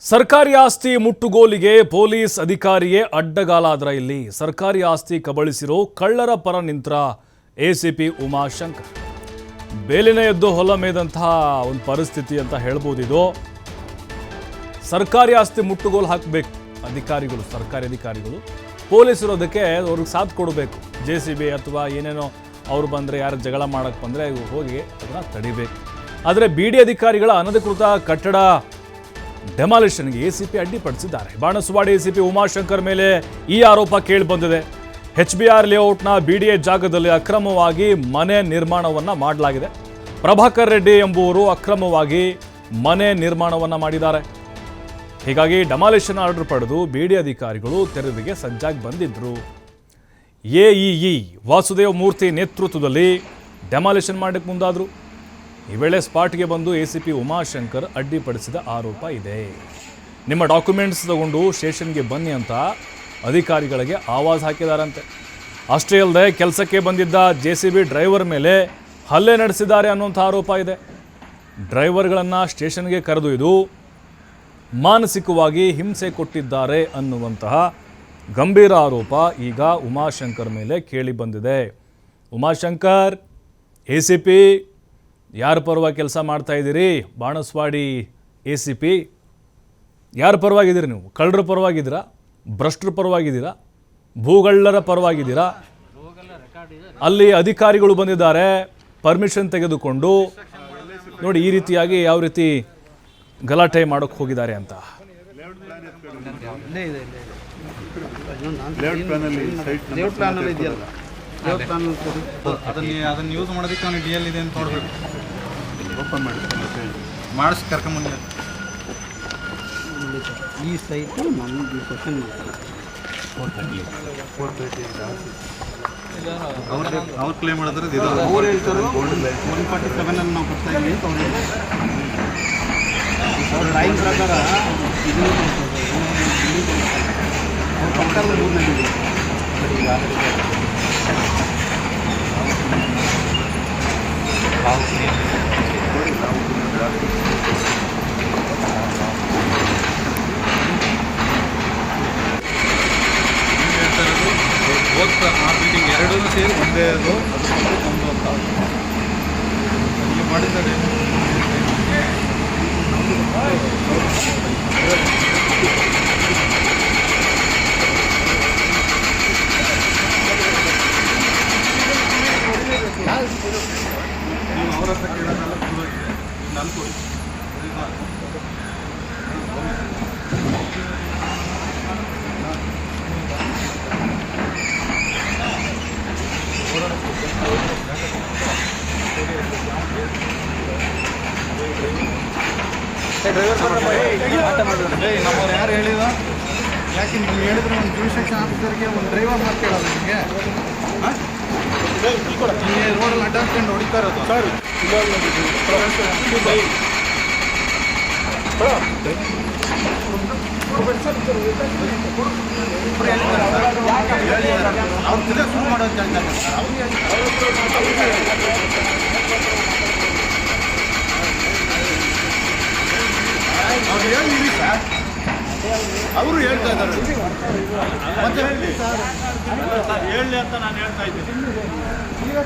ಸರ್ಕಾರಿ ಆಸ್ತಿ ಮುಟ್ಟುಗೋಲಿಗೆ ಪೊಲೀಸ್ ಅಧಿಕಾರಿಯೇ ಅಡ್ಡಗಾಲಾದ್ರ ಇಲ್ಲಿ ಸರ್ಕಾರಿ ಆಸ್ತಿ ಕಬಳಿಸಿರೋ ಕಳ್ಳರ ಪರ ನಿಂತರ ಎಸಿಪಿ ಉಮಾಶಂಕರ್ ಬೇಲಿನ ಎದ್ದು ಹೊಲ ಮೇದಂತಹ ಒಂದು ಪರಿಸ್ಥಿತಿ ಅಂತ ಹೇಳ್ಬೋದು. ಇದು ಸರ್ಕಾರಿ ಆಸ್ತಿ ಮುಟ್ಟುಗೋಲು ಹಾಕಬೇಕು ಅಧಿಕಾರಿಗಳು, ಸರ್ಕಾರಿ ಅಧಿಕಾರಿಗಳು, ಪೊಲೀಸರು ಅದಕ್ಕೆ ಅವ್ರಿಗೆ ಸಾಥ್ ಕೊಡಬೇಕು. JCB ಅಥವಾ ಏನೇನೋ ಅವ್ರು ಬಂದರೆ ಯಾರು ಜಗಳ ಮಾಡೋಕ್ಕೆ ಬಂದರೆ ಹೋಗಿ ಅದನ್ನು ತಡಿಬೇಕು. ಆದರೆ BD ಅಧಿಕಾರಿಗಳ ಅನಧಿಕೃತ ಕಟ್ಟಡ ಡೆಮಾಲಿಷನ್ಗೆ ಎಸಿಪಿ ಅಡ್ಡಿಪಡಿಸಿದ್ದಾರೆ. ಬಾಣಸ್ವಾಡಿ ಎಸಿಪಿ ಉಮಾಶಂಕರ್ ಮೇಲೆ ಈ ಆರೋಪ ಕೇಳಿಬಂದಿದೆ. HBR ಲೇಔಟ್ನ BDA ಜಾಗದಲ್ಲಿ ಅಕ್ರಮವಾಗಿ ಮನೆ ನಿರ್ಮಾಣವನ್ನು ಮಾಡಲಾಗಿದೆ. ಪ್ರಭಾಕರ್ ರೆಡ್ಡಿ ಎಂಬುವರು ಅಕ್ರಮವಾಗಿ ಮನೆ ನಿರ್ಮಾಣವನ್ನು ಮಾಡಿದ್ದಾರೆ. ಹೀಗಾಗಿ ಡೆಮಾಲಿಷನ್ ಆರ್ಡರ್ ಪಡೆದು BD ಅಧಿಕಾರಿಗಳು ತೆರವಿಗೆ ಸಜ್ಜಾಗಿ ಬಂದಿದ್ದರು. AEE ವಾಸುದೇವ್ ಮೂರ್ತಿ ನೇತೃತ್ವದಲ್ಲಿ ಡೆಮಾಲಿಷನ್ ಮಾಡಕ್ಕೆ ಮುಂದಾದರು. ಈ ವೇಳೆ ಸ್ಪಾಟ್ಗೆ ಬಂದು ಎಸಿಪಿ ಉಮಾಶಂಕರ್ ಅಡ್ಡಿಪಡಿಸಿದ ಆರೋಪ ಇದೆ. ನಿಮ್ಮ ಡಾಕ್ಯುಮೆಂಟ್ಸ್ ತಗೊಂಡು ಸ್ಟೇಷನ್ಗೆ ಬನ್ನಿ ಅಂತ ಅಧಿಕಾರಿಗಳಿಗೆ ಆವಾಜ್ ಹಾಕಿದಾರಂತೆ. ಅಷ್ಟೇ ಅಲ್ಲದೆ ಕೆಲಸಕ್ಕೆ ಬಂದಿದ್ದ JCB ಡ್ರೈವರ್ ಮೇಲೆ ಹಲ್ಲೆ ನಡೆಸಿದ್ದಾರೆ ಅನ್ನುವಂಥ ಆರೋಪ ಇದೆ. ಡ್ರೈವರ್ಗಳನ್ನು ಸ್ಟೇಷನ್ಗೆ ಕರೆದೊಯ್ದು ಮಾನಸಿಕವಾಗಿ ಹಿಂಸೆ ಕೊಟ್ಟಿದ್ದಾರೆ ಅನ್ನುವಂತಹ ಗಂಭೀರ ಆರೋಪ ಈಗ ಉಮಾಶಂಕರ್ ಮೇಲೆ ಕೇಳಿ ಬಂದಿದೆ. ಉಮಾಶಂಕರ್, ಎಸಿಪಿ ಯಾರ ಪರವಾಗಿ ಕೆಲಸ ಮಾಡ್ತಾ ಇದ್ದೀರಿ? ಬಾಣಸ್ವಾಡಿ ACP ಯಾರ ಪರವಾಗಿದ್ದೀರಿ ನೀವು? ಕಳ್ಳರ ಪರವಾಗಿದ್ದೀರಾ? ಭ್ರಷ್ಟರ ಪರವಾಗಿದ್ದೀರಾ? ಭೂಗಳ್ಳರ ಪರವಾಗಿದ್ದೀರಾ? ಅಲ್ಲಿ ಅಧಿಕಾರಿಗಳು ಬಂದಿದ್ದಾರೆ ಪರ್ಮಿಷನ್ ತೆಗೆದುಕೊಂಡು, ನೋಡಿ ಈ ರೀತಿಯಾಗಿ ಯಾವ ರೀತಿ ಗಲಾಟೆ ಮಾಡೋಕ್ಕೆ ಹೋಗಿದ್ದಾರೆ ಅಂತ. ಅದನ್ನ ಯೂಸ್ ಮಾಡೋದಕ್ಕೆ ಅವನಿಗೆ DL ಇದೆ ಅಂತ ನೋಡ್ಬೇಕು. ಓಪನ್ ಮಾಡಿಸಿ ಕರ್ಕೊಂಬಂದ ಈ ಸೈಟು ನಾನು ಕ್ವಶನ್ ಅವ್ರು ಕ್ಲೇಮ್ ಮಾಡಿದ್ರೆ ಅವ್ರು ಹೇಳ್ತಾರೆ 147 ನಾವು ಕೊಡ್ತಾ ಇದ್ದೀವಿ ಅಂತ ಅವ್ರು ಹೇಳ್ತಾರೆ. ಅವ್ರ ಲೈನ್ ಪ್ರಕಾರ ಇದನ್ನು ಅವ್ರು ಸರ್ಕಾರದ ಮೂರನೇದಿದೆ. ಆ ಮೀಟಿಂಗ್ ಎರಡೂ ಸೇರಿ ಒಂದೇ ಅದು ಒಂದು ಅಂತ ಮಾಡಿದ್ದಾರೆ. ನೀವು ಅವ್ರ ಹತ್ರ ಕೇಳೋದಲ್ಲ, ನಾನು ಕೊಡಿ. ನಮ್ಮವ್ರು ಯಾರು ಹೇಳಿದ? ಯಾಕೆ ನೀವು ಹೇಳಿದ್ರೆ ಒಂದು ಜೂರಿಸ್ಡಿಕ್ಷನ್ ಆಫೀಸರ್ಗೆ ಒಂದು ಡ್ರೈವರ್ ಮಾತು ಕೇಳೋದು ನಿಮಗೆ? ನಿಮಗೆ ರೋಡಲ್ಲಿ ಅಡ್ಡಾಡ್ಕೊಂಡು ಹೊಡಿತಾ ಇರೋದು ಸರ್. ಅವ್ರು ತಿರ್ಗ ಶುರು ಮಾಡೋದು ಹೇಳ್ತಾರೆ. ಅವ್ರು ಹೇಳಿರಿ ಸರ್, ಅವರು ಹೇಳ್ತಾ ಇದ್ದಾರೆ. ಮತ್ತೆ ಹೇಳಲಿ ಅಂತ ನಾನು ಹೇಳ್ತಾ ಇದ್ದೀನಿ. ಇದು